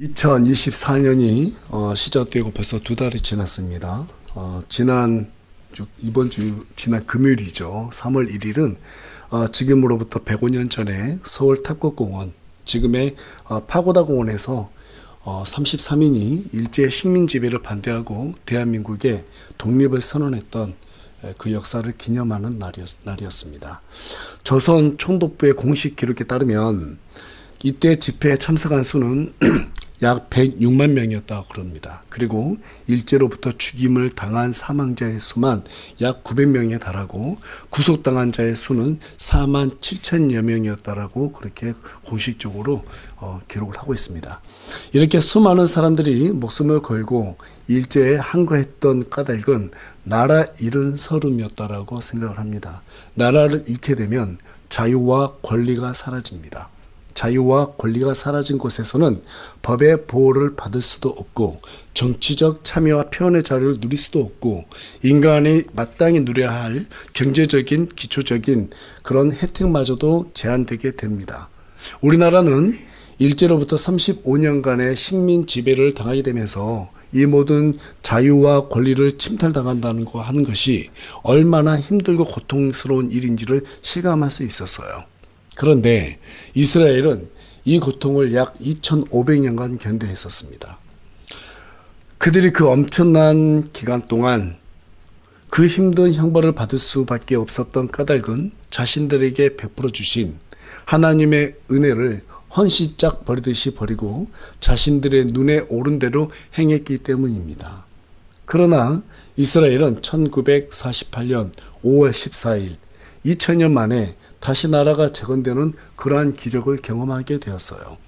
2024년이 시작되고 벌써 2달이 지났습니다. 지난 금요일이죠. 3월 1일은 지금으로부터 105년 전에 서울 탑곡공원, 지금의 파고다 공원에서 33인이 일제 식민 지배를 반대하고 대한민국의 독립을 선언했던 그 역사를 기념하는 날이었습니다. 조선 총독부의 공식 기록에 따르면 이때 집회에 참석한 수는 약 106만 명이었다고 그럽니다. 그리고 일제로부터 죽임을 당한 사망자의 수만 약 900명에 달하고 구속당한 자의 수는 4만 7천여 명이었다라고 그렇게 공식적으로 기록을 하고 있습니다. 이렇게 수많은 사람들이 목숨을 걸고 일제에 항거했던 까닭은 나라 잃은 서름이었다라고 생각을 합니다. 나라를 잃게 되면 자유와 권리가 사라집니다. 자유와 권리가 사라진 곳에서는 법의 보호를 받을 수도 없고 정치적 참여와 표현의 자유를 누릴 수도 없고 인간이 마땅히 누려야 할 경제적인 기초적인 그런 혜택마저도 제한되게 됩니다. 우리나라는 일제로부터 35년간의 식민 지배를 당하게 되면서 이 모든 자유와 권리를 침탈당한다는 거 하는 것이 얼마나 힘들고 고통스러운 일인지를 실감할 수 있었어요. 그런데 이스라엘은 이 고통을 약 2500년간 견뎌했었습니다. 그들이 그 엄청난 기간 동안 그 힘든 형벌을 받을 수밖에 없었던 까닭은 자신들에게 베풀어 주신 하나님의 은혜를 헌시짝 버리듯이 버리고 자신들의 눈에 오른 대로 행했기 때문입니다. 그러나 이스라엘은 1948년 5월 14일 2000년 만에 다시 나라가 재건되는 그러한 기적을 경험하게 되었어요.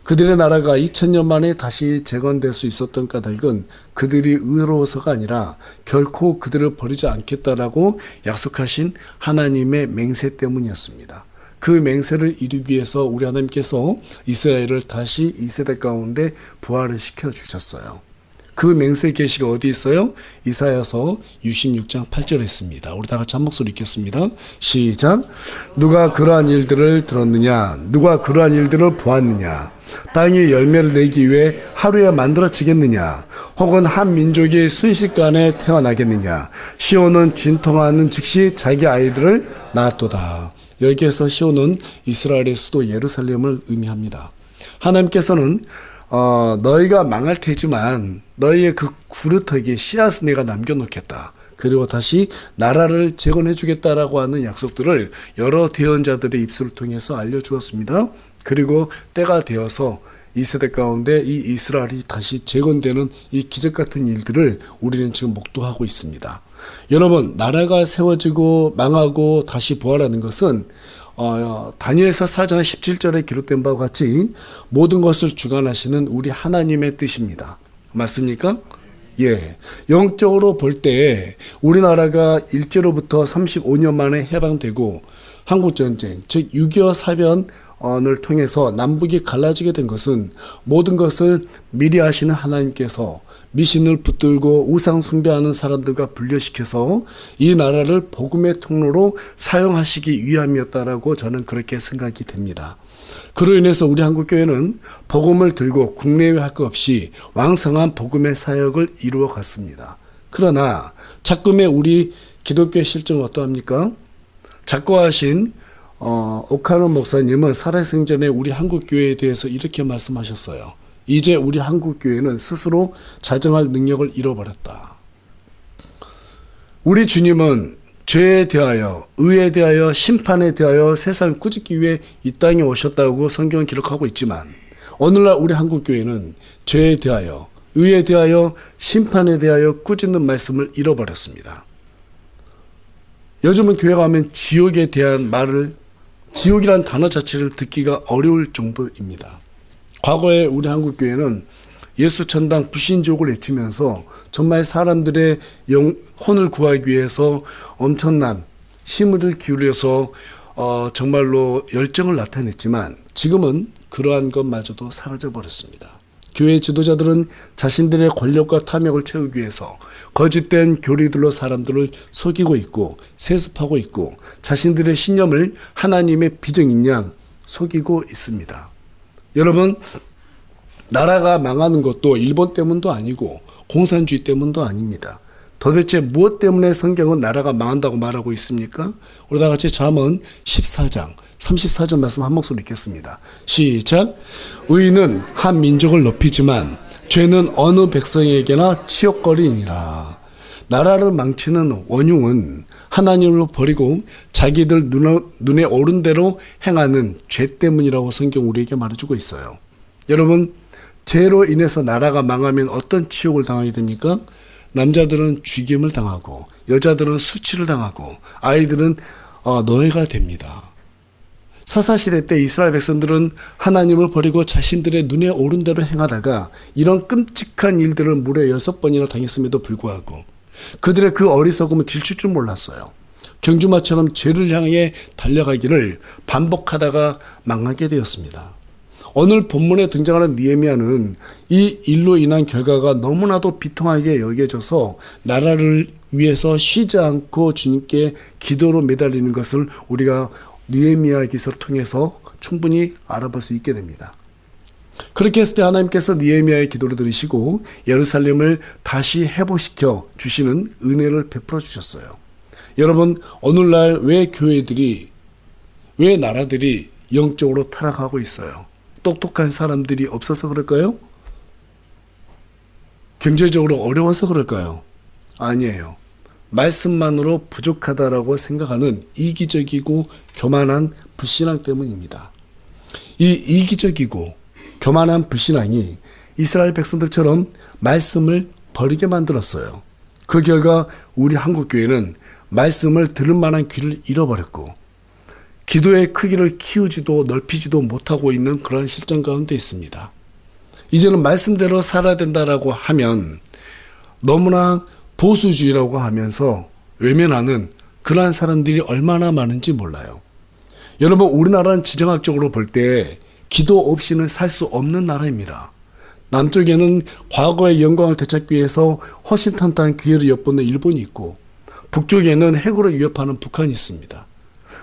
그들의 나라가 2000년 만에 다시 재건될 수 있었던 까닭은 그들이 의로워서가 아니라 결코 그들을 버리지 않겠다라고 약속하신 하나님의 맹세 때문이었습니다. 그 맹세를 이루기 위해서 우리 하나님께서 이스라엘을 다시 2세대 가운데 부활을 시켜주셨어요. 그 맹세 계시가 어디 있어요? 이사야서 66장 8절에 있습니다. 우리 다 같이 한 목소리 읽겠습니다. 시작. 누가 그러한 일들을 들었느냐? 누가 그러한 일들을 보았느냐? 땅이 열매를 내기 위해 하루에 만들어지겠느냐? 혹은 한 민족이 순식간에 태어나겠느냐? 시온은 진통하는 즉시 자기 아이들을 낳았도다. 여기에서 시온은 이스라엘의 수도 예루살렘을 의미합니다. 하나님께서는 너희가 망할 테지만 너희의 그 구르터기에 씨앗을 내가 남겨놓겠다. 그리고 다시 나라를 재건해 주겠다라고 하는 약속들을 여러 대언자들의 입술을 통해서 알려주었습니다. 그리고 때가 되어서 2세대 가운데 이 이스라엘이 다시 재건되는 이 기적 같은 일들을 우리는 지금 목도하고 있습니다. 여러분, 나라가 세워지고 망하고 다시 부활하는 것은 다니엘서 4장 17절에 기록된 바와 같이 모든 것을 주관하시는 우리 하나님의 뜻입니다. 맞습니까? 예. 영적으로 볼 때 우리나라가 일제로부터 35년 만에 해방되고 한국전쟁, 즉 6.25 사변을 통해서 남북이 갈라지게 된 것은 모든 것을 미리 하시는 하나님께서 미신을 붙들고 우상 숭배하는 사람들과 분리시켜서 이 나라를 복음의 통로로 사용하시기 위함이었다라고 저는 그렇게 생각이 됩니다. 그로 인해서 우리 한국교회는 복음을 들고 국내외 할 것 없이 왕성한 복음의 사역을 이루어 갔습니다. 그러나 자꾸의 우리 기독교의 실정은 어떠합니까? 작고하신 오카노 목사님은 살아생전에 우리 한국교회에 대해서 이렇게 말씀하셨어요. 이제 우리 한국교회는 스스로 자정할 능력을 잃어버렸다. 우리 주님은 죄에 대하여, 의에 대하여, 심판에 대하여 세상을 꾸짖기 위해 이 땅에 오셨다고 성경은 기록하고 있지만 오늘날 우리 한국교회는 죄에 대하여, 의에 대하여, 심판에 대하여 꾸짖는 말씀을 잃어버렸습니다. 요즘은 교회 가면 지옥에 대한 말을, 지옥이라는 단어 자체를 듣기가 어려울 정도입니다. 과거에 우리 한국교회는 예수 천당 불신족을 외치면서 정말 사람들의 혼을 구하기 위해서 엄청난 힘을 기울여서 정말로 열정을 나타냈지만 지금은 그러한 것마저도 사라져버렸습니다. 교회 지도자들은 자신들의 권력과 탐욕을 채우기 위해서 거짓된 교리들로 사람들을 속이고 있고 세습하고 있고 자신들의 신념을 하나님의 비정인 양 속이고 있습니다. 여러분, 나라가 망하는 것도 일본 때문도 아니고 공산주의 때문도 아닙니다. 도대체 무엇 때문에 성경은 나라가 망한다고 말하고 있습니까? 우리 다 같이 잠언 14장 34절 말씀 한 목소리 읽겠습니다. 시작. 의인은 한 민족을 높이지만 죄는 어느 백성에게나 치욕거리니라. 나라를 망치는 원흉은 하나님을 버리고 자기들 눈에 오른 대로 행하는 죄 때문이라고 성경 우리에게 말해주고 있어요. 여러분, 죄로 인해서 나라가 망하면 어떤 치욕을 당하게 됩니까? 남자들은 죽임을 당하고 여자들은 수치를 당하고 아이들은 노예가 됩니다. 사사시대 때 이스라엘 백성들은 하나님을 버리고 자신들의 눈에 오른 대로 행하다가 이런 끔찍한 일들을 무려 6번이나 당했음에도 불구하고 그들의 그 어리석음을 질칠 줄 몰랐어요. 경주마처럼 죄를 향해 달려가기를 반복하다가 망하게 되었습니다. 오늘 본문에 등장하는 느헤미야는 이 일로 인한 결과가 너무나도 비통하게 여겨져서 나라를 위해서 쉬지 않고 주님께 기도로 매달리는 것을 우리가 느헤미야 기서를 통해서 충분히 알아볼 수 있게 됩니다. 그렇게 했을 때 하나님께서 느헤미야의 기도를 들으시고 예루살렘을 다시 회복시켜 주시는 은혜를 베풀어 주셨어요. 여러분, 오늘날 왜 교회들이, 왜 나라들이 영적으로 타락하고 있어요? 똑똑한 사람들이 없어서 그럴까요? 경제적으로 어려워서 그럴까요? 아니에요. 말씀만으로 부족하다라고 생각하는 이기적이고 교만한 불신앙 때문입니다. 이 이기적이고 교만한 불신앙이 이스라엘 백성들처럼 말씀을 버리게 만들었어요. 그 결과 우리 한국교회는 말씀을 들을 만한 귀를 잃어버렸고 기도의 크기를 키우지도 넓히지도 못하고 있는 그런 실정 가운데 있습니다. 이제는 말씀대로 살아야 된다라고 하면 너무나 보수주의라고 하면서 외면하는 그러한 사람들이 얼마나 많은지 몰라요. 여러분, 우리나라는 지정학적으로 볼 때 기도 없이는 살 수 없는 나라입니다. 남쪽에는 과거의 영광을 되찾기 위해서 허심탄회한 기회를 엿보는 일본이 있고 북쪽에는 핵으로 위협하는 북한이 있습니다.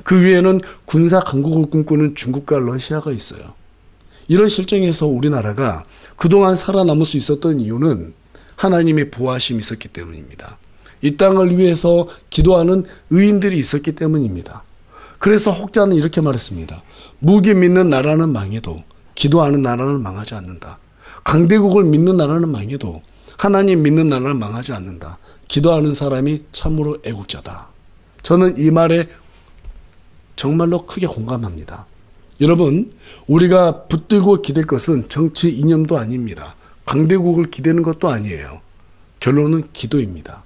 그 위에는 군사 강국을 꿈꾸는 중국과 러시아가 있어요. 이런 실정에서 우리나라가 그동안 살아남을 수 있었던 이유는 하나님의 보호하심이 있었기 때문입니다. 이 땅을 위해서 기도하는 의인들이 있었기 때문입니다. 그래서 혹자는 이렇게 말했습니다. 무기 믿는 나라는 망해도 기도하는 나라는 망하지 않는다. 강대국을 믿는 나라는 망해도 하나님 믿는 나라는 망하지 않는다. 기도하는 사람이 참으로 애국자다. 저는 이 말에 정말로 크게 공감합니다. 여러분, 우리가 붙들고 기댈 것은 정치 이념도 아닙니다. 강대국을 기대는 것도 아니에요. 결론은 기도입니다.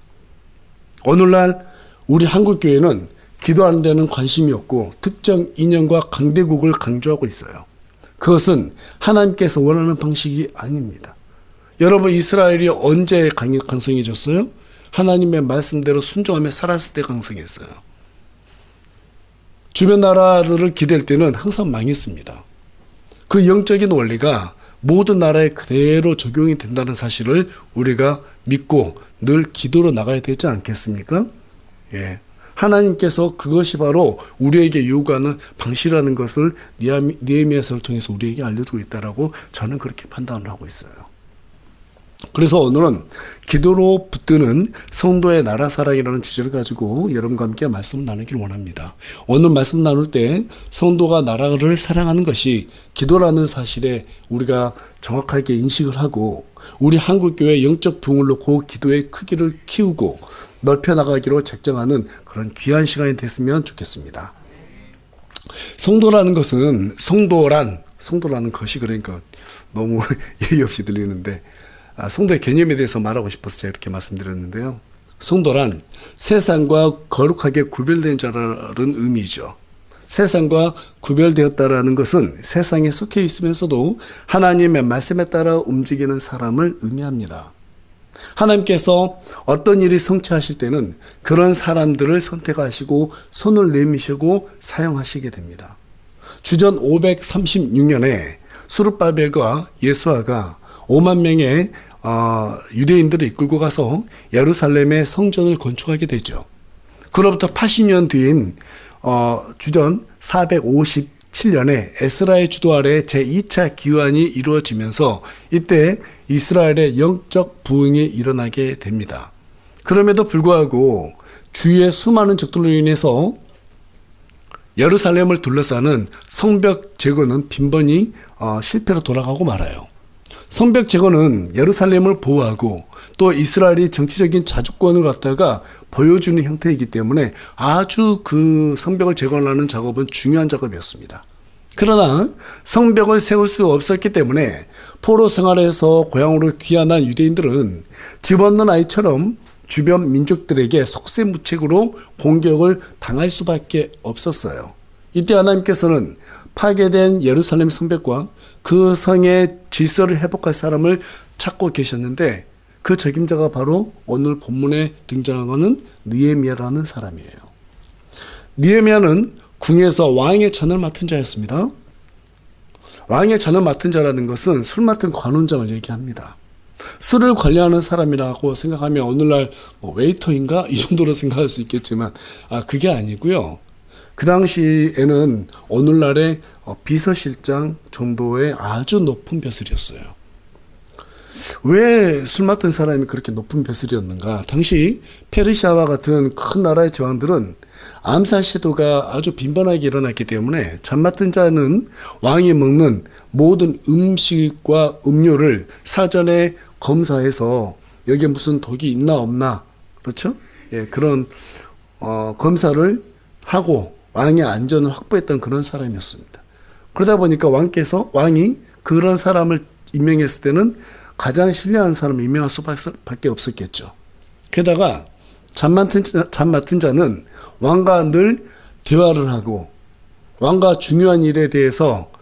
오늘날 우리 한국교회는 기도하는 데는 관심이 없고 특정 이념과 강대국을 강조하고 있어요. 그것은 하나님께서 원하는 방식이 아닙니다. 여러분, 이스라엘이 언제 강성해졌어요? 하나님의 말씀대로 순종하며 살았을 때 강성했어요. 주변 나라를 기댈 때는 항상 망했습니다. 그 영적인 원리가 모든 나라에 그대로 적용이 된다는 사실을 우리가 믿고 늘 기도로 나가야 되지 않겠습니까? 예. 하나님께서 그것이 바로 우리에게 요구하는 방식이라는 것을 느헤미야서를 통해서 우리에게 알려주고 있다라고 저는 그렇게 판단을 하고 있어요. 그래서 오늘은 기도로 붙드는 성도의 나라 사랑이라는 주제를 가지고 여러분과 함께 말씀을 나누기를 원합니다. 오늘 말씀 나눌 때 성도가 나라를 사랑하는 것이 기도라는 사실에 우리가 정확하게 인식을 하고 우리 한국교회 영적 부흥을 놓고 기도의 크기를 키우고 넓혀나가기로 작정하는 그런 귀한 시간이 됐으면 좋겠습니다. 성도라는 것은 성도라는 것이 그러니까 너무 예의 없이 들리는데 성도의 개념에 대해서 말하고 싶어서 제가 이렇게 말씀드렸는데요. 성도란 세상과 거룩하게 구별된 자라는 의미죠. 세상과 구별되었다라는 것은 세상에 속해 있으면서도 하나님의 말씀에 따라 움직이는 사람을 의미합니다. 하나님께서 어떤 일이 성취하실 때는 그런 사람들을 선택하시고 손을 내미시고 사용하시게 됩니다. 주전 536년에 수르바벨과 예수아가 5만 명의 유대인들을 이끌고 가서 예루살렘의 성전을 건축하게 되죠. 그로부터 80년 뒤인 주전 457 7년에 에스라의 주도 아래 제2차 기환이 이루어지면서 이때 이스라엘의 영적 부흥이 일어나게 됩니다. 그럼에도 불구하고 주위의 수많은 적들로 인해서 예루살렘을 둘러싸는 성벽 제거는 빈번히 실패로 돌아가고 말아요. 성벽 제거는 예루살렘을 보호하고 또 이스라엘이 정치적인 자주권을 갖다가 보여주는 형태이기 때문에 아주 그 성벽을 제거하는 작업은 중요한 작업이었습니다. 그러나 성벽을 세울 수 없었기 때문에 포로 생활에서 고향으로 귀환한 유대인들은 집 없는 아이처럼 주변 민족들에게 속세무책으로 공격을 당할 수밖에 없었어요. 이때 하나님께서는 파괴된 예루살렘 성벽과 그 성의 질서를 회복할 사람을 찾고 계셨는데 그 적임자가 바로 오늘 본문에 등장하는 느헤미야라는 사람이에요. 느헤미야는 궁에서 왕의 잔을 맡은 자였습니다. 왕의 잔을 맡은 자라는 것은 술 맡은 관원장을 얘기합니다. 술을 관리하는 사람이라고 생각하면 오늘날 웨이터인가? 이 정도로 생각할 수 있겠지만 그게 아니고요. 그 당시에는 오늘날의 비서실장 정도의 아주 높은 벼슬이었어요. 왜 술 맡은 사람이 그렇게 높은 벼슬이었는가? 당시 페르시아와 같은 큰 나라의 제왕들은 암살 시도가 아주 빈번하게 일어났기 때문에 잔 맡은 자는 왕이 먹는 모든 음식과 음료를 사전에 검사해서 여기에 무슨 독이 있나 없나, 그렇죠? 예, 그런 검사를 하고 왕의 안전을 확보했던 그런 사람이었습니다. 그러다 보니까 왕이 그런 사람을 임명했을 때는 가장 신뢰한 사람을 임명할 수밖에 없었겠죠. 게다가 잔 맡은 자는 왕과 늘 대화를 하고 왕과 중요한 일에 대해서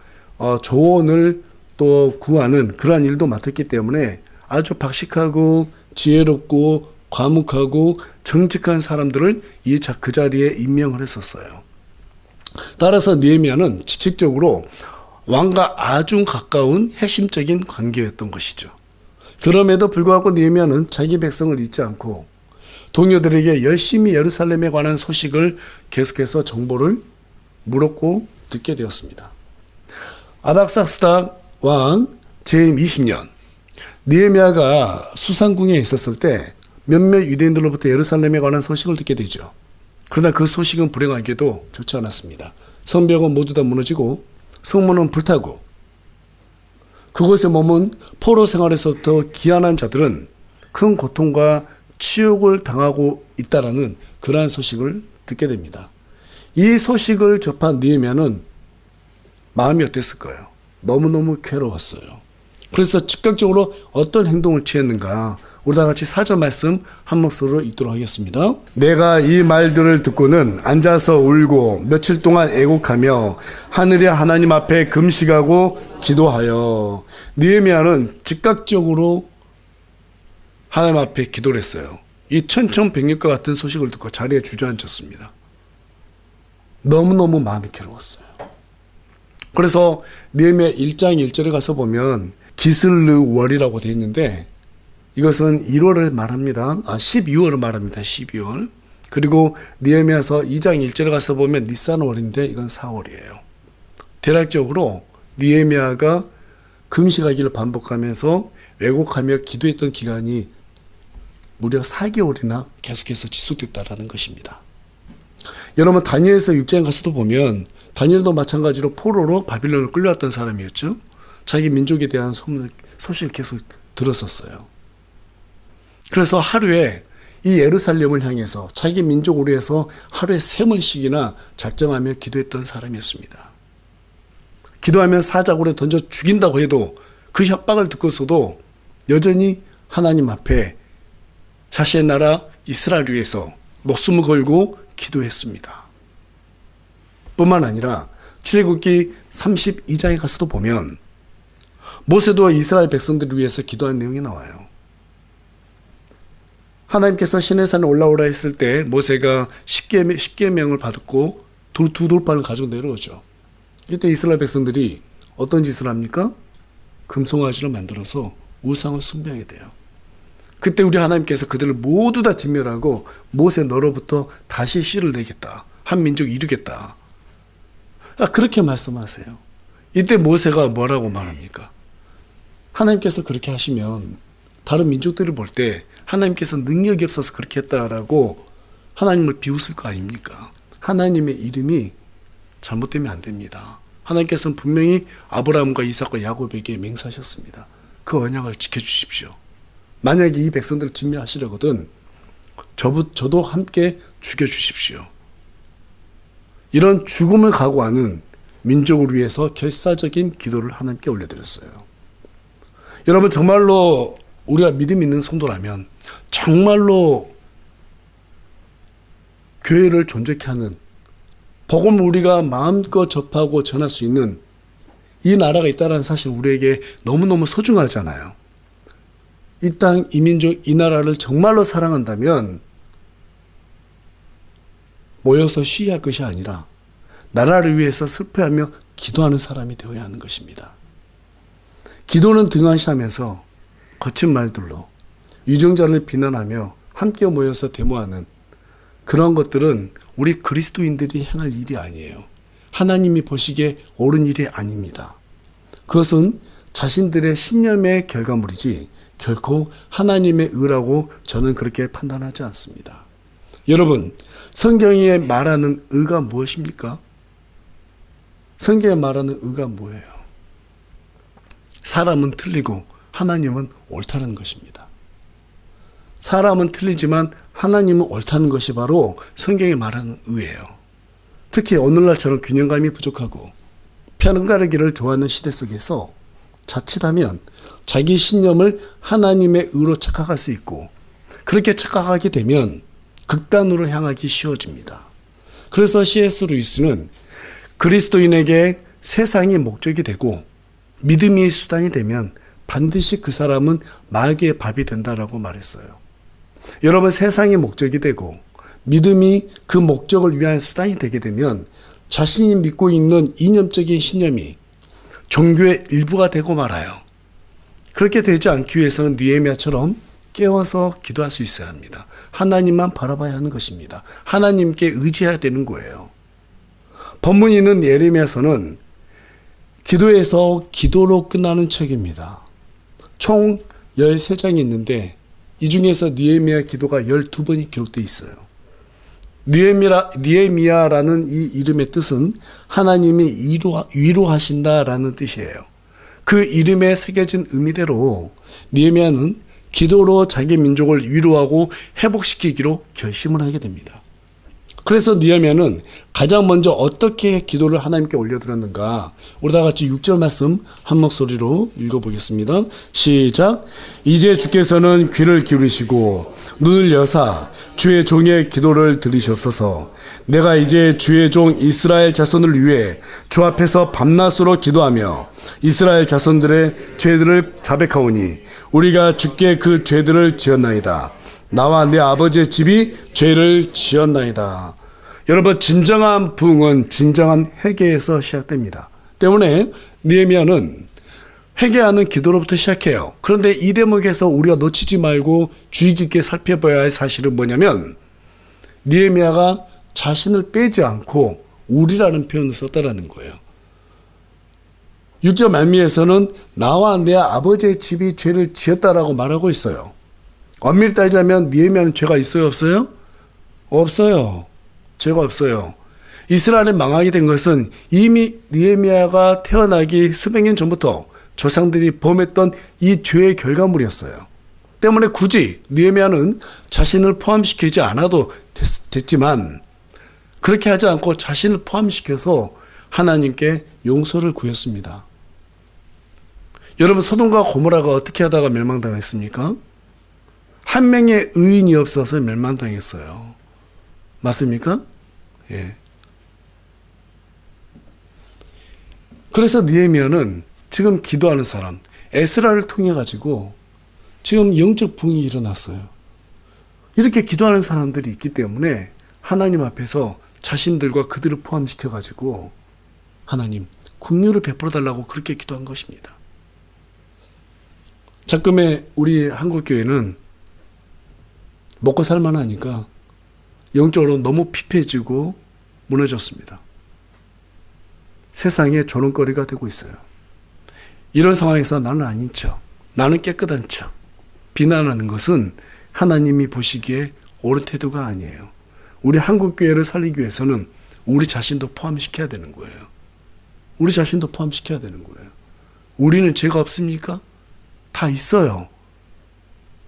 조언을 또 구하는 그러한 일도 맡았기 때문에 아주 박식하고 지혜롭고 과묵하고 정직한 사람들을 그 자리에 임명을 했었어요. 따라서 느헤미야는 직책적으로 왕과 아주 가까운 핵심적인 관계였던 것이죠. 그럼에도 불구하고 느헤미야는 자기 백성을 잊지 않고 동료들에게 열심히 예루살렘에 관한 소식을 계속해서 정보를 물었고 듣게 되었습니다. 아닥사스다 왕 재임 20년 느헤미야가 수상궁에 있었을 때 몇몇 유대인들로부터 예루살렘에 관한 소식을 듣게 되죠. 그러나 그 소식은 불행하게도 좋지 않았습니다. 성벽은 모두 다 무너지고 성문은 불타고 그곳에 머문 포로 생활에서부터 귀환한 자들은 큰 고통과 치욕을 당하고 있다라는 그러한 소식을 듣게 됩니다. 이 소식을 접한 느헤미야는 마음이 어땠을까요? 너무너무 괴로웠어요. 그래서 즉각적으로 어떤 행동을 취했는가? 우리 다 같이 4절 말씀 한 목소리로 읽도록 하겠습니다. 내가 이 말들을 듣고는 앉아서 울고 며칠 동안 애곡하며 하늘의 하나님 앞에 금식하고 기도하여. 느헤미야는 즉각적으로 하나님 앞에 기도를 했어요. 이 천천백력과 같은 소식을 듣고 자리에 주저앉았습니다. 너무너무 마음이 괴로웠어요. 그래서 느헤미야 1장 1절에 가서 보면 기슬르월이라고 되어 있는데 이것은 1월을 말합니다. 12월을 말합니다. 12월. 그리고 느헤미야서 2장 1절에 가서 보면 니산월인데 이건 4월이에요. 대략적으로 느헤미야가 금식하기를 반복하면서 왜곡하며 기도했던 기간이 무려 4개월이나 계속해서 지속됐다라는 것입니다. 여러분 다니엘서 6장에 가서도 보면 다니엘도 마찬가지로 포로로 바빌론을 끌려왔던 사람이었죠. 자기 민족에 대한 소식을 계속 들었었어요. 그래서 하루에 이 예루살렘을 향해서 자기 민족을 위해서 하루에 3번씩이나 작정하며 기도했던 사람이었습니다. 기도하면 사자굴에 던져 죽인다고 해도 그 협박을 듣고서도 여전히 하나님 앞에 자신의 나라 이스라엘 위해서 목숨을 걸고 기도했습니다. 뿐만 아니라 출애굽기 32장에 가서도 보면 모세도 이스라엘 백성들을 위해서 기도한 내용이 나와요. 하나님께서 시내산에 올라오라 했을 때 모세가 10계명을 받고 두 돌판을 가지고 내려오죠. 이때 이스라엘 백성들이 어떤 짓을 합니까? 금송아지를 만들어서 우상을 숭배하게 돼요. 그때 우리 하나님께서 그들을 모두 다 진멸하고 모세 너로부터 다시 씨를 내겠다. 한 민족 이루겠다. 그렇게 말씀하세요. 이때 모세가 뭐라고 말합니까? 하나님께서 그렇게 하시면 다른 민족들을 볼 때 하나님께서 능력이 없어서 그렇게 했다라고 하나님을 비웃을 거 아닙니까? 하나님의 이름이 잘못되면 안 됩니다. 하나님께서는 분명히 아브라함과 이삭과 야곱에게 맹세하셨습니다. 그 언약을 지켜주십시오. 만약에 이 백성들을 진멸하시려거든 저도 함께 죽여주십시오. 이런 죽음을 각오하는 민족을 위해서 결사적인 기도를 하나님께 올려드렸어요. 여러분, 정말로 우리가 믿음 있는 성도라면 정말로 교회를 존재케 하는, 복음을 우리가 마음껏 접하고 전할 수 있는 이 나라가 있다는 사실 우리에게 너무너무 소중하잖아요. 이 땅, 이 민족, 이 나라를 정말로 사랑한다면 모여서 시위할 것이 아니라 나라를 위해서 슬퍼하며 기도하는 사람이 되어야 하는 것입니다. 기도는 등한시하면서 거친 말들로 위정자를 비난하며 함께 모여서 데모하는 그런 것들은 우리 그리스도인들이 행할 일이 아니에요. 하나님이 보시기에 옳은 일이 아닙니다. 그것은 자신들의 신념의 결과물이지 결코 하나님의 의라고 저는 그렇게 판단하지 않습니다. 여러분, 성경에 말하는 의가 무엇입니까? 성경에 말하는 의가 뭐예요? 사람은 틀리고 하나님은 옳다는 것입니다. 사람은 틀리지만 하나님은 옳다는 것이 바로 성경에 말하는 의예요. 특히 오늘날처럼 균형감이 부족하고 편가르기를 좋아하는 시대 속에서 자칫하면 자기 신념을 하나님의 의로 착각할 수 있고, 그렇게 착각하게 되면 극단으로 향하기 쉬워집니다. 그래서 C.S. 루이스는 그리스도인에게 세상이 목적이 되고 믿음이 수단이 되면 반드시 그 사람은 마귀의 밥이 된다라고 말했어요. 여러분, 세상이 목적이 되고 믿음이 그 목적을 위한 수단이 되게 되면 자신이 믿고 있는 이념적인 신념이 종교의 일부가 되고 말아요. 그렇게 되지 않기 위해서는 느헤미야처럼 깨워서 기도할 수 있어야 합니다. 하나님만 바라봐야 하는 것입니다. 하나님께 의지해야 되는 거예요. 본문이 있는 예레미야서는 기도에서 기도로 끝나는 책입니다. 총 13장이 있는데 이 중에서 느헤미야 기도가 12번이 기록되어 있어요. 느헤미야라는 이 이름의 뜻은 하나님이 위로하신다라는 뜻이에요. 그 이름에 새겨진 의미대로 느헤미야는 기도로 자기 민족을 위로하고 회복시키기로 결심을 하게 됩니다. 그래서 느헤미야는 가장 먼저 어떻게 기도를 하나님께 올려드렸는가? 우리 다 같이 6절 말씀 한 목소리로 읽어보겠습니다. 시작. 이제 주께서는 귀를 기울이시고 눈을 여사 주의 종의 기도를 들으시옵소서. 내가 이제 주의 종 이스라엘 자손을 위해 주 앞에서 밤낮으로 기도하며 이스라엘 자손들의 죄들을 자백하오니 우리가 주께 그 죄들을 지었나이다. 나와 내 아버지의 집이 죄를 지었나이다. 여러분, 진정한 부흥은 진정한 회개에서 시작됩니다. 때문에 느헤미야는 회개하는 기도로부터 시작해요. 그런데 이 대목에서 우리가 놓치지 말고 주의 깊게 살펴봐야 할 사실은 뭐냐면 느헤미야가 자신을 빼지 않고 우리라는 표현을 썼다라는 거예요. 6절 말미에서는 나와 내 아버지의 집이 죄를 지었다라고 말하고 있어요. 엄밀히 따지자면 느헤미야는 죄가 있어요, 없어요? 없어요. 죄가 없어요. 이스라엘이 망하게 된 것은 이미 느헤미야가 태어나기 수백 년 전부터 조상들이 범했던 이 죄의 결과물이었어요. 때문에 굳이 느헤미야는 자신을 포함시키지 않아도 됐지만 그렇게 하지 않고 자신을 포함시켜서 하나님께 용서를 구했습니다. 여러분, 소돔과 고모라가 어떻게 하다가 멸망당했습니까? 한 명의 의인이 없어서 멸망당했어요. 맞습니까? 예. 그래서 느헤미야는 지금 기도하는 사람 에스라를 통해 가지고 지금 영적 부흥이 일어났어요. 이렇게 기도하는 사람들이 있기 때문에 하나님 앞에서 자신들과 그들을 포함시켜 가지고 하나님 긍휼을 베풀어 달라고 그렇게 기도한 것입니다. 자금에 우리 한국교회는 먹고 살만하니까 영적으로 너무 피폐해지고 무너졌습니다. 세상의 조롱거리가 되고 있어요. 이런 상황에서 나는 아닌 척, 나는 깨끗한 척 비난하는 것은 하나님이 보시기에 옳은 태도가 아니에요. 우리 한국교회를 살리기 위해서는 우리 자신도 포함시켜야 되는 거예요. 우리 자신도 포함시켜야 되는 거예요. 우리는 죄가 없습니까? 다 있어요.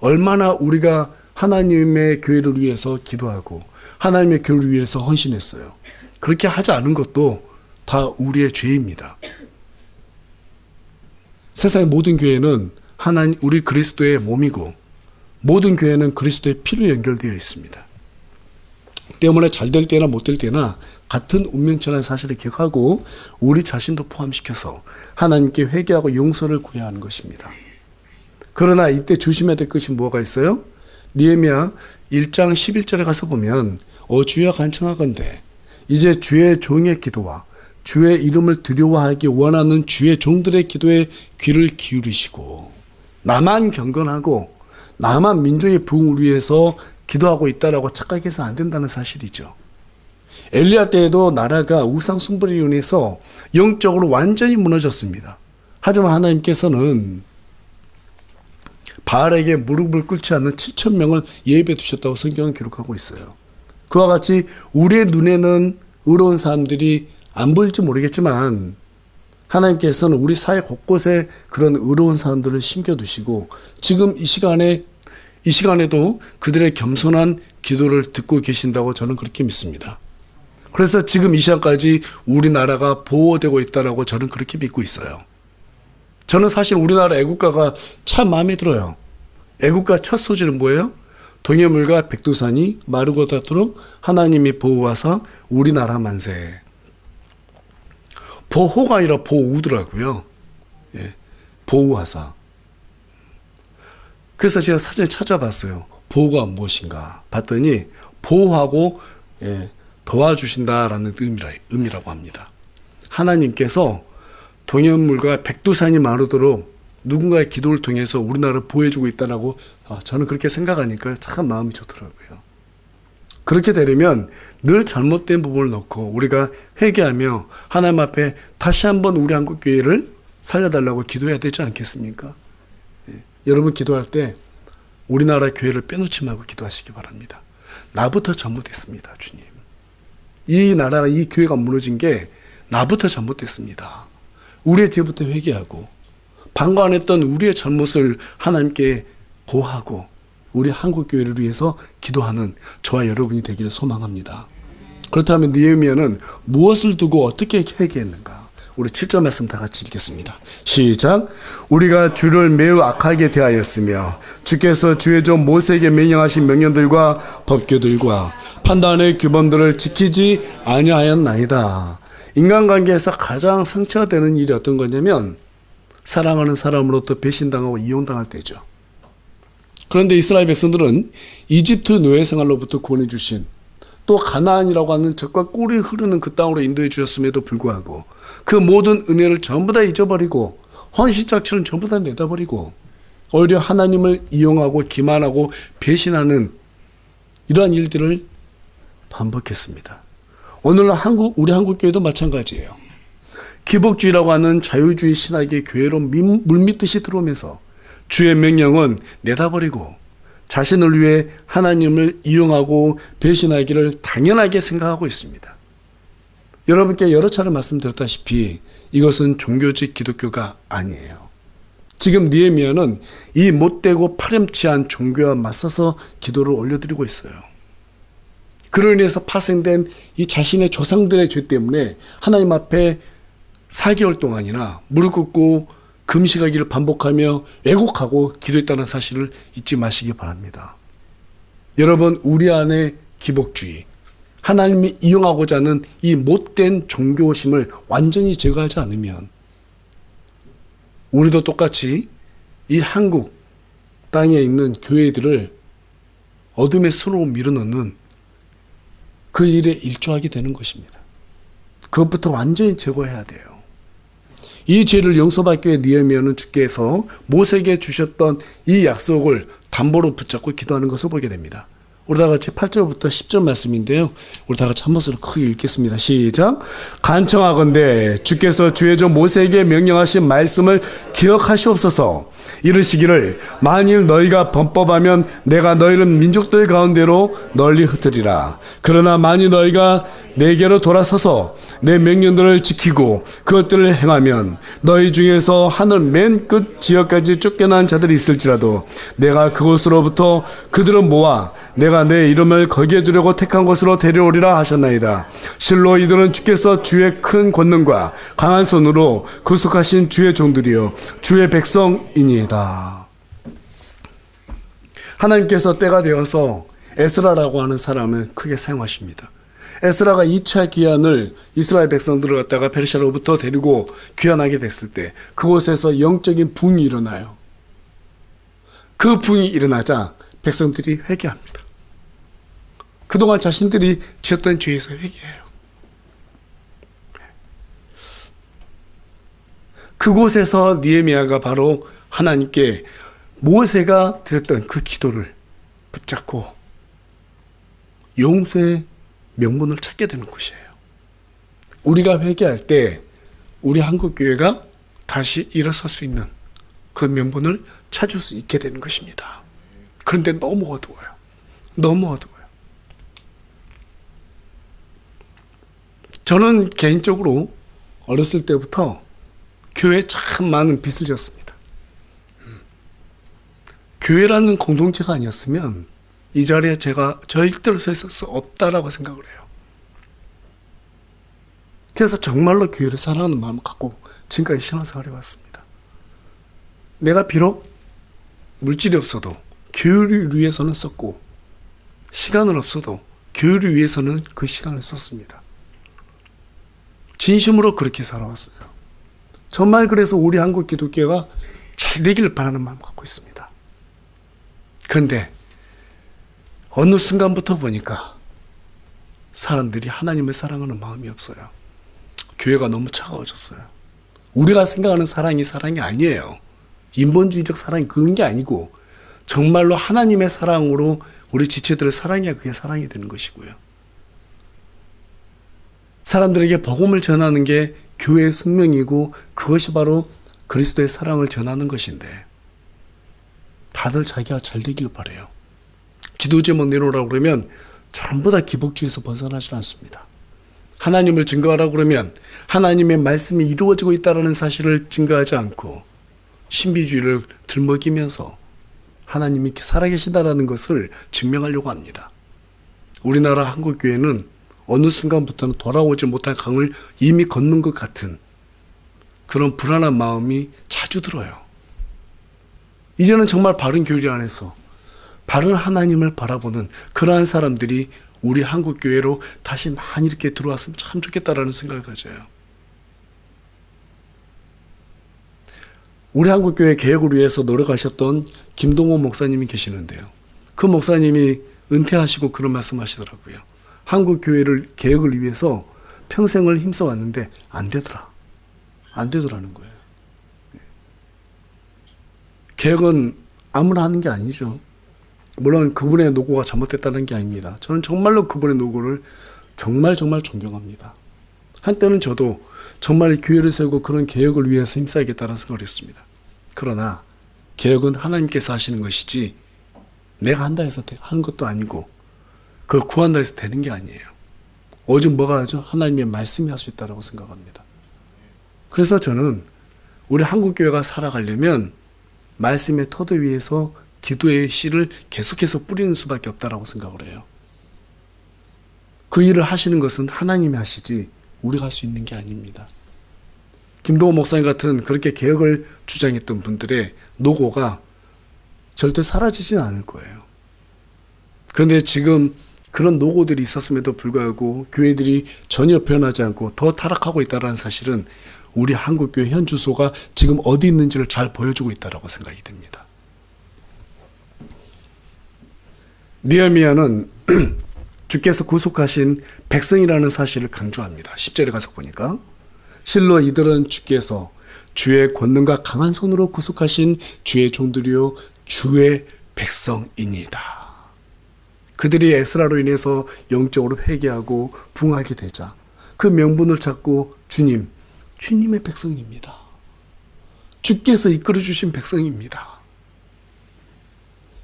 얼마나 우리가 하나님의 교회를 위해서 기도하고 하나님의 교회를 위해서 헌신했어요. 그렇게 하지 않은 것도 다 우리의 죄입니다. 세상의 모든 교회는 우리 그리스도의 몸이고 모든 교회는 그리스도의 피로 연결되어 있습니다. 때문에 잘 될 때나 못 될 때나 같은 운명처라는 사실을 기억하고 우리 자신도 포함시켜서 하나님께 회개하고 용서를 구해야 하는 것입니다. 그러나 이때 조심해야 될 것이 뭐가 있어요? 느헤미야 1장 11절에 가서 보면 주여 간청하건대 이제 주의 종의 기도와 주의 이름을 두려워하기 원하는 주의 종들의 기도에 귀를 기울이시고 나만 경건하고 나만 민족의 부흥을 위해서 기도하고 있다라고 착각해서 안 된다는 사실이죠. 엘리야 때에도 나라가 우상 숭배로 인해서 영적으로 완전히 무너졌습니다. 하지만 하나님께서는 바알에게 무릎을 꿇지 않는 7,000명을 예배에 두셨다고 성경은 기록하고 있어요. 그와 같이 우리의 눈에는 의로운 사람들이 안 보일지 모르겠지만 하나님께서는 우리 사회 곳곳에 그런 의로운 사람들을 심겨두시고 지금 이 시간에도 그들의 겸손한 기도를 듣고 계신다고 저는 그렇게 믿습니다. 그래서 지금 이 시간까지 우리나라가 보호되고 있다라고 저는 그렇게 믿고 있어요. 저는 사실 우리나라 애국가가 참 마음에 들어요. 애국가 첫 소절은 뭐예요? 동해물과 백두산이 마르고 닿도록 하나님이 보호하사 우리나라 만세. 보호가 아니라 보우더라고요. 예, 보호하사. 그래서 제가 사전에 찾아봤어요. 보호가 무엇인가 봤더니 보호하고 도와주신다라는 의미라고 합니다. 하나님께서 동해물과 백두산이 마르도록 누군가의 기도를 통해서 우리나라를 보호해주고 있다라고 저는 그렇게 생각하니까 참 마음이 좋더라고요. 그렇게 되려면 늘 잘못된 부분을 넣고 우리가 회개하며 하나님 앞에 다시 한번 우리 한국교회를 살려달라고 기도해야 되지 않겠습니까? 여러분 기도할 때 우리나라 교회를 빼놓지 말고 기도하시기 바랍니다. 나부터 잘못했습니다, 주님. 이 나라가 이 교회가 무너진 게 나부터 잘못됐습니다. 우리의 죄부터 회개하고 방관했던 우리의 잘못을 하나님께 고하고 우리 한국교회를 위해서 기도하는 저와 여러분이 되기를 소망합니다. 그렇다면 느헤미야는 무엇을 두고 어떻게 회개했는가? 우리 7절 말씀 다 같이 읽겠습니다. 시작. 우리가 주를 매우 악하게 대하였으며 주께서 주의 종 모세에게 명령하신 명령들과 법규들과 판단의 규범들을 지키지 아니하였나이다. 인간관계에서 가장 상처가 되는 일이 어떤 거냐면 사랑하는 사람으로부터 배신당하고 이용당할 때죠. 그런데 이스라엘 백성들은 이집트 노예 생활로부터 구원해 주신 또 가나안이라고 하는 적과 꿀이 흐르는 그 땅으로 인도해 주셨음에도 불구하고 그 모든 은혜를 전부 다 잊어버리고 헌신짝처럼 전부 다 내다버리고 오히려 하나님을 이용하고 기만하고 배신하는 이러한 일들을 반복했습니다. 오늘 우리 한국교회도 마찬가지예요. 기복주의라고 하는 자유주의 신학의 교회로 물밀듯이 들어오면서 주의 명령은 내다버리고 자신을 위해 하나님을 이용하고 배신하기를 당연하게 생각하고 있습니다. 여러분께 여러 차례 말씀드렸다시피 이것은 종교적 기독교가 아니에요. 지금 느헤미야는 이 못되고 파렴치한 종교와 맞서서 기도를 올려드리고 있어요. 그로 인해서 파생된 이 자신의 조상들의 죄 때문에 하나님 앞에 4개월 동안이나 무릎 꿇고 금식하기를 반복하며 왜곡하고 기도했다는 사실을 잊지 마시기 바랍니다. 여러분, 우리 안에 기복주의, 하나님이 이용하고자 하는 이 못된 종교심을 완전히 제거하지 않으면 우리도 똑같이 이 한국 땅에 있는 교회들을 어둠의 수로 밀어넣는 그 일에 일조하게 되는 것입니다. 그것부터 완전히 제거해야 돼요. 이 죄를 용서받기 위해 느헤미야는 주께서 모세에게 주셨던 이 약속을 담보로 붙잡고 기도하는 것을 보게 됩니다. 우리 다 같이 8절부터 10절 말씀인데요. 우리 다 같이 한 목소리로 크게 읽겠습니다. 시작. 간청하건대 주께서 주의 종 모세에게 명령하신 말씀을 기억하시옵소서. 이르시기를 만일 너희가 범법하면 내가 너희를 민족들 가운데로 널리 흩으리라. 그러나 만일 너희가 내게로 돌아서서 내 명령들을 지키고 그것들을 행하면 너희 중에서 하늘 맨 끝 지역까지 쫓겨난 자들이 있을지라도 내가 그곳으로부터 그들을 모아 내가 내 이름을 거기에 두려고 택한 곳으로 데려오리라 하셨나이다. 실로 이들은 주께서 주의 큰 권능과 강한 손으로 구속하신 주의 종들이요 주의 백성이니이다. 하나님께서 때가 되어서 에스라라고 하는 사람을 크게 사용하십니다. 에스라가 2차 귀환을 이스라엘 백성들을 갖다가 페르시아로부터 데리고 귀환하게 됐을 때 그곳에서 영적인 붕이 일어나요. 그 붕이 일어나자 백성들이 회개합니다. 그동안 자신들이 지었던 죄에서 회개해요. 그곳에서 느헤미야가 바로 하나님께 모세가 드렸던 그 기도를 붙잡고 용서의 명분을 찾게 되는 것이에요. 우리가 회개할 때 우리 한국교회가 다시 일어설 수 있는 그 명분을 찾을 수 있게 되는 것입니다. 그런데 너무 어두워요. 너무 어두워요. 저는 개인적으로 어렸을 때부터 교회에 참 많은 빚을 졌습니다. 교회라는 공동체가 아니었으면 이 자리에 제가 절대로 서 있을 수 없다라고 생각을 해요. 그래서 정말로 교회를 사랑하는 마음을 갖고 지금까지 신앙생활을 해왔습니다. 내가 비록 물질이 없어도 교회를 위해서는 썼고 시간은 없어도 교회를 위해서는 그 시간을 썼습니다. 진심으로 그렇게 살아왔어요. 정말 그래서 우리 한국 기독교가 잘 되기를 바라는 마음을 갖고 있습니다. 그런데 어느 순간부터 보니까 사람들이 하나님을 사랑하는 마음이 없어요. 교회가 너무 차가워졌어요. 우리가 생각하는 사랑이 아니에요. 인본주의적 사랑이 그런 게 아니고 정말로 하나님의 사랑으로 우리 지체들을 사랑해야 그게 사랑이 되는 것이고요. 사람들에게 복음을 전하는 게 교회의 숙명이고 그것이 바로 그리스도의 사랑을 전하는 것인데 다들 자기가 잘 되길 바라요. 기도 제목 내놓으라고 그러면 전부 다 기복주의에서 벗어나지 않습니다. 하나님을 증거하라고 그러면 하나님의 말씀이 이루어지고 있다는 사실을 증거하지 않고 신비주의를 들먹이면서 하나님이 살아계신다는 것을 증명하려고 합니다. 우리나라 한국교회는 어느 순간부터는 돌아오지 못할 강을 이미 걷는 것 같은 그런 불안한 마음이 자주 들어요. 이제는 정말 바른 교회 안에서 바른 하나님을 바라보는 그러한 사람들이 우리 한국교회로 다시 많이 이렇게 들어왔으면 참 좋겠다라는 생각을 가져요. 우리 한국교회 개혁을 위해서 노력하셨던 김동호 목사님이 계시는데요. 그 목사님이 은퇴하시고 그런 말씀 하시더라고요. 한국교회를 개혁을 위해서 평생을 힘써왔는데 안 되더라. 안 되더라는 거예요. 개혁은 아무나 하는 게 아니죠. 물론 그분의 노고가 잘못됐다는 게 아닙니다. 저는 정말로 그분의 노고를 정말 존경합니다. 한때는 저도 정말 교회를 세우고 그런 개혁을 위해서 힘써야겠다는 생각을 했습니다. 그러나 개혁은 하나님께서 하시는 것이지 내가 한다 해서 하는 것도 아니고 그걸 구한다 해서 되는 게 아니에요. 오직 뭐가 하죠? 하나님의 말씀이 할 수 있다고 생각합니다. 그래서 저는 우리 한국교회가 살아가려면 말씀의 터도 위에서 기도의 씨를 계속해서 뿌리는 수밖에 없다라고 생각을 해요. 그 일을 하시는 것은 하나님이 하시지 우리가 할 수 있는 게 아닙니다. 김동호 목사님 같은 그렇게 개혁을 주장했던 분들의 노고가 절대 사라지진 않을 거예요. 그런데 지금 그런 노고들이 있었음에도 불구하고 교회들이 전혀 변하지 않고 더 타락하고 있다는 사실은 우리 한국교회 현 주소가 지금 어디 있는지를 잘 보여주고 있다고 생각이 듭니다. 느헤미야는 주께서 구속하신 백성이라는 사실을 강조합니다. 10절에 가서 보니까 실로 이들은 주께서 주의 권능과 강한 손으로 구속하신 주의 종들이요 주의 백성이니이다. 그들이 에스라로 인해서 영적으로 회개하고 부흥하게 되자 그 명분을 찾고 주님의 백성입니다. 주께서 이끌어 주신 백성입니다.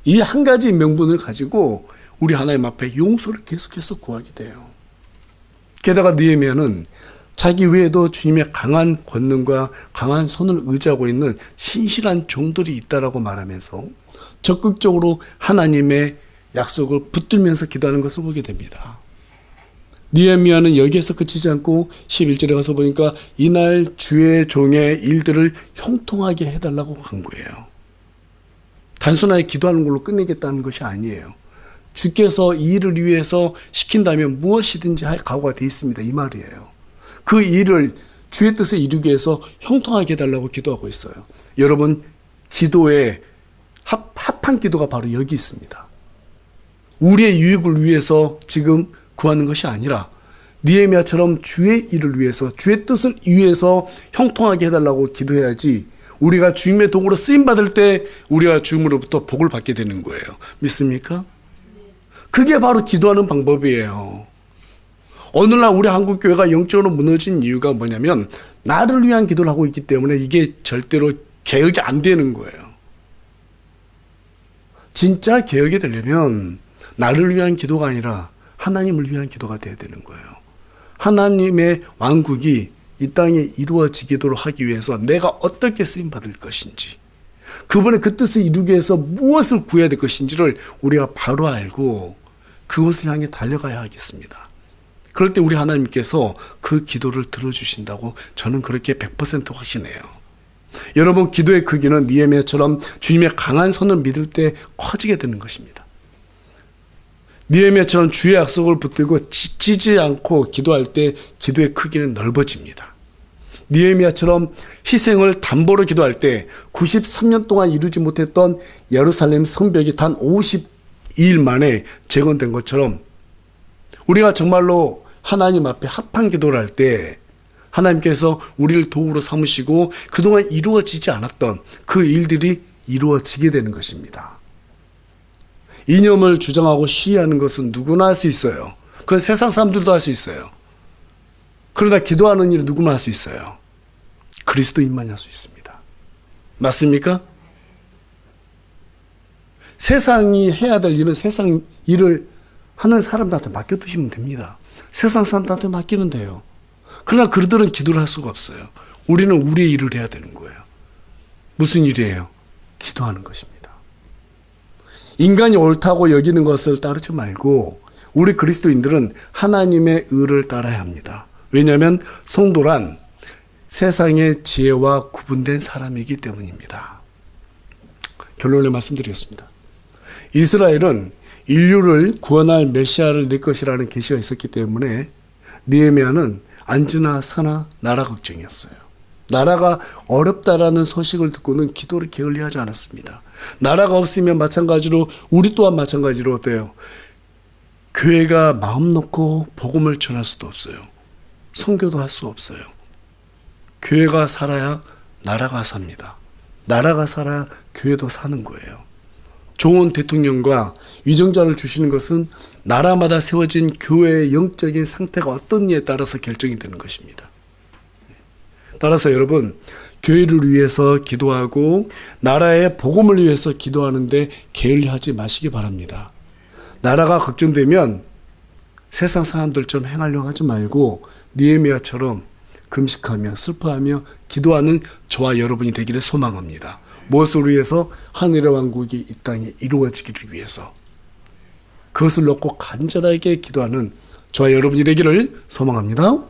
이 한 가지 명분을 가지고 우리 하나님 앞에 용서를 계속해서 구하게 돼요. 게다가 느헤미야는 자기 외에도 주님의 강한 권능과 강한 손을 의지하고 있는 신실한 종들이 있다라고 말하면서 적극적으로 하나님의 약속을 붙들면서 기도하는 것을 보게 됩니다. 느헤미야는 여기에서 그치지 않고 11절에 가서 보니까 이날 주의 종의 일들을 형통하게 해달라고 한 거예요. 단순하게 기도하는 걸로 끝내겠다는 것이 아니에요. 주께서 이 일을 위해서 시킨다면 무엇이든지 할 각오가 되어 있습니다. 이 말이에요. 그 일을 주의 뜻을 이루기 위해서 형통하게 해달라고 기도하고 있어요. 여러분, 기도의 합한 기도가 바로 여기 있습니다. 우리의 유익을 위해서 지금 구하는 것이 아니라 느헤미야처럼 주의 일을 위해서, 주의 뜻을 위해서 형통하게 해달라고 기도해야지 우리가 주님의 도구로 쓰임받을 때 우리가 주님으로부터 복을 받게 되는 거예요. 믿습니까? 그게 바로 기도하는 방법이에요. 오늘날 우리 한국교회가 영적으로 무너진 이유가 뭐냐면 나를 위한 기도를 하고 있기 때문에 이게 절대로 개혁이 안 되는 거예요. 진짜 개혁이 되려면 나를 위한 기도가 아니라 하나님을 위한 기도가 돼야 되는 거예요. 하나님의 왕국이 이 땅에 이루어지도록 하기 위해서 내가 어떻게 쓰임받을 것인지, 그분의 그 뜻을 이루기 위해서 무엇을 구해야 될 것인지를 우리가 바로 알고 그것을 향해 달려가야 하겠습니다. 그럴 때 우리 하나님께서 그 기도를 들어주신다고 저는 그렇게 100% 확신해요. 여러분, 기도의 크기는 느헤미야처럼 주님의 강한 손을 믿을 때 커지게 되는 것입니다. 느헤미야처럼 주의 약속을 붙들고 지치지 않고 기도할 때 기도의 크기는 넓어집니다. 느헤미야처럼 희생을 담보로 기도할 때 93년 동안 이루지 못했던 예루살렘 성벽이 단 52일 만에 재건된 것처럼 우리가 정말로 하나님 앞에 합한 기도를 할 때 하나님께서 우리를 도구로 삼으시고 그동안 이루어지지 않았던 그 일들이 이루어지게 되는 것입니다. 이념을 주장하고 시위하는 것은 누구나 할 수 있어요. 그건 세상 사람들도 할 수 있어요. 그러나 기도하는 일은 누구나 할 수 있어요. 그리스도인만이 할 수 있습니다. 맞습니까? 세상이 해야 될 일은 세상 일을 하는 사람들한테 맡겨두시면 됩니다. 세상 사람들한테 맡기면 돼요. 그러나 그들은 기도를 할 수가 없어요. 우리는 우리의 일을 해야 되는 거예요. 무슨 일이에요? 기도하는 것입니다. 인간이 옳다고 여기는 것을 따르지 말고 우리 그리스도인들은 하나님의 의를 따라야 합니다. 왜냐하면 성도란 세상의 지혜와 구분된 사람이기 때문입니다. 결론을 말씀드리겠습니다. 이스라엘은 인류를 구원할 메시아를 낼 것이라는 계시가 있었기 때문에 느헤미야는 안지나 사나 나라 걱정이었어요. 나라가 어렵다라는 소식을 듣고는 기도를 게을리하지 않았습니다. 나라가 없으면 마찬가지로 우리 또한 마찬가지로 어때요? 교회가 마음 놓고 복음을 전할 수도 없어요. 선교도 할 수 없어요. 교회가 살아야 나라가 삽니다. 나라가 살아야 교회도 사는 거예요. 좋은 대통령과 위정자를 주시는 것은 나라마다 세워진 교회의 영적인 상태가 어떠냐에 따라서 결정이 되는 것입니다. 따라서 여러분, 교회를 위해서 기도하고 나라의 복음을 위해서 기도하는데 게을리하지 마시기 바랍니다. 나라가 걱정되면 세상 사람들처럼 행하려고 하지 말고 느헤미야처럼 금식하며 슬퍼하며 기도하는 저와 여러분이 되기를 소망합니다. 무엇을 위해서? 하늘의 왕국이 이 땅에 이루어지기를 위해서. 그것을 놓고 간절하게 기도하는 저와 여러분이 되기를 소망합니다.